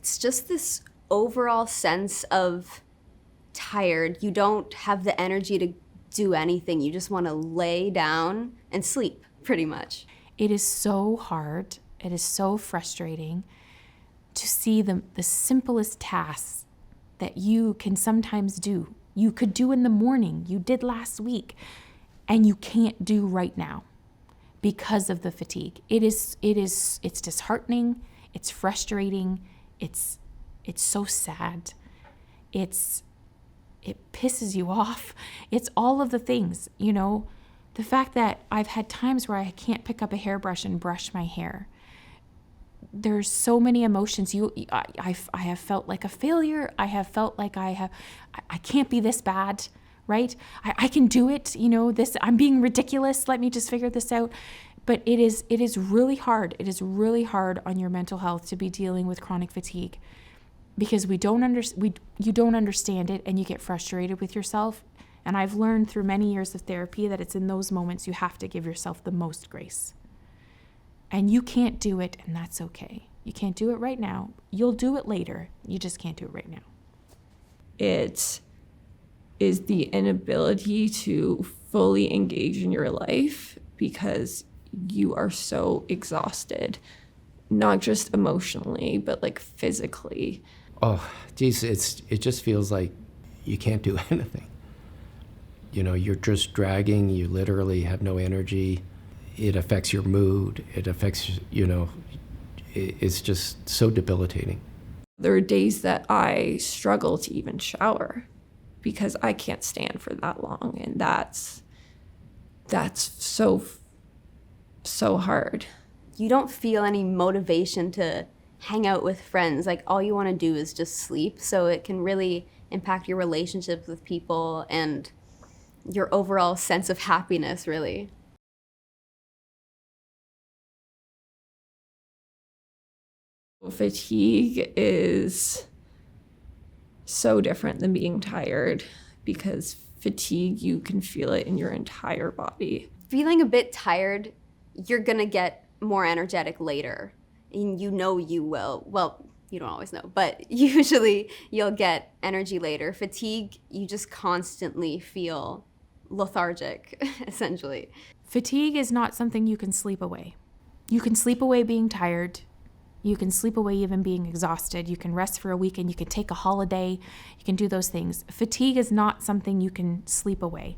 It's just this overall sense of tired. You don't have the energy to do anything. You just want to lay down and sleep, pretty much. It is so hard. It is so frustrating to see the simplest tasks that you can sometimes do. You could do in the morning, you did last week, and you can't do right now because of the fatigue. It's disheartening, it's frustrating, it's so sad. It pisses you off. It's all of the things, you know. The fact that I've had times where I can't pick up a hairbrush and brush my hair. There's so many emotions. I have felt like a failure. I have felt like I can't be this bad, right? I can do it, you know, I'm being ridiculous. Let me just figure this out. But it is really hard. It is really hard on your mental health to be dealing with chronic fatigue because you don't understand it and you get frustrated with yourself. And I've learned through many years of therapy that it's in those moments you have to give yourself the most grace. And you can't do it, and that's okay. You can't do it right now. You'll do it later. You just can't do it right now. It is the inability to fully engage in your life because you are so exhausted, not just emotionally, but like physically. Oh, geez, it just feels like you can't do anything. You know, you're just dragging, you literally have no energy. It affects your mood. It affects, you know, it's just so debilitating. There are days that I struggle to even shower because I can't stand for that long. And that's so hard. You don't feel any motivation to hang out with friends. Like all you want to do is just sleep. So it can really impact your relationships with people and your overall sense of happiness, really. Fatigue is so different than being tired because fatigue, you can feel it in your entire body. Feeling a bit tired, you're gonna get more energetic later. And you know you will. Well, you don't always know, but usually you'll get energy later. Fatigue, you just constantly feel lethargic, essentially. Fatigue is not something you can sleep away. You can sleep away being tired. You can sleep away even being exhausted. You can rest for a weekend. You can take a holiday. You can do those things. Fatigue is not something you can sleep away.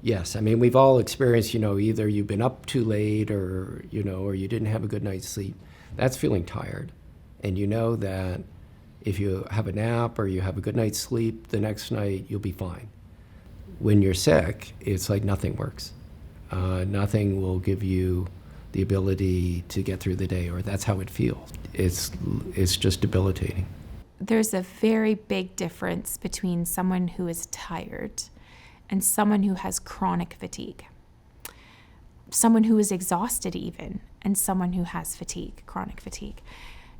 Yes, I mean, we've all experienced, you know, either you've been up too late or, you know, or you didn't have a good night's sleep. That's feeling tired. And you know that if you have a nap or you have a good night's sleep, the next night you'll be fine. When you're sick, it's like nothing works. Nothing will give you the ability to get through the day, or that's how it feels. It's just debilitating. There's a very big difference between someone who is tired and someone who has chronic fatigue. Someone who is exhausted even, and someone who has fatigue, chronic fatigue.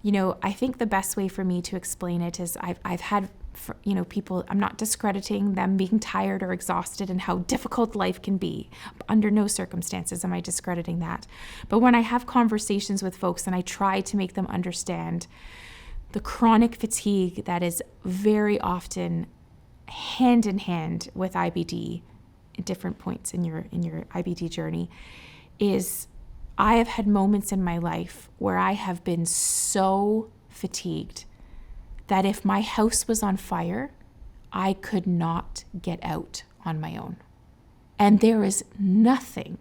You know, I think the best way for me to explain it is I've had, you know, people, I'm not discrediting them being tired or exhausted and how difficult life can be. Under no circumstances am I discrediting that. But when I have conversations with folks and I try to make them understand the chronic fatigue that is very often hand in hand with IBD at different points in your IBD journey, is I have had moments in my life where I have been so fatigued that if my house was on fire, I could not get out on my own. And there is nothing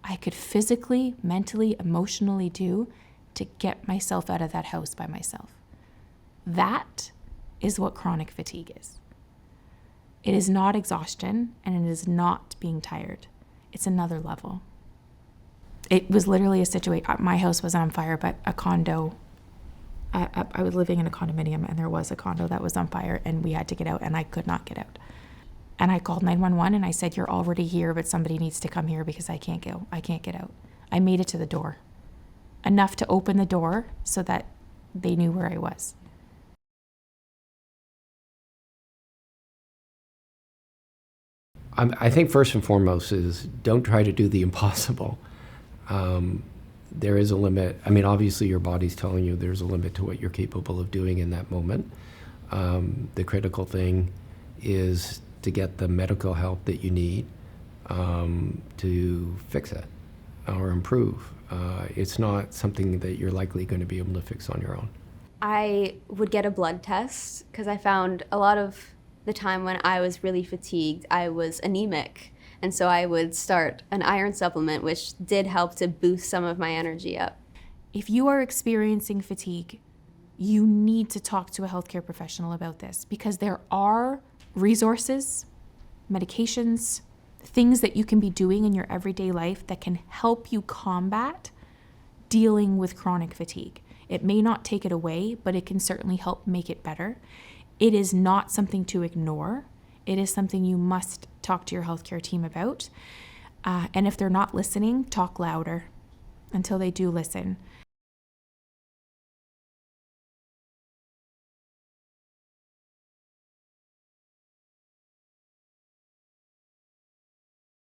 I could physically, mentally, emotionally do to get myself out of that house by myself. That is what chronic fatigue is. It is not exhaustion, and it is not being tired. It's another level. It was literally a situation. My house was on fire, but a condo, I was living in a condominium, and there was a condo that was on fire, and we had to get out, and I could not get out. And I called 911, and I said, "You're already here, but somebody needs to come here because I can't go. I can't get out." I made it to the door, enough to open the door so that they knew where I was. I think first and foremost is don't try to do the impossible. there is a limit. I mean, obviously your body's telling you there's a limit to what you're capable of doing in that moment. The critical thing is to get the medical help that you need to fix it or improve. It's not something that you're likely going to be able to fix on your own. I would get a blood test because I found a lot of the time when I was really fatigued, I was anemic. And so I would start an iron supplement, which did help to boost some of my energy up. If you are experiencing fatigue, you need to talk to a healthcare professional about this, because there are resources, medications, things that you can be doing in your everyday life that can help you combat dealing with chronic fatigue. It may not take it away, but it can certainly help make it better. It is not something to ignore. It is something you must talk to your healthcare team about. And if they're not listening, talk louder until they do listen.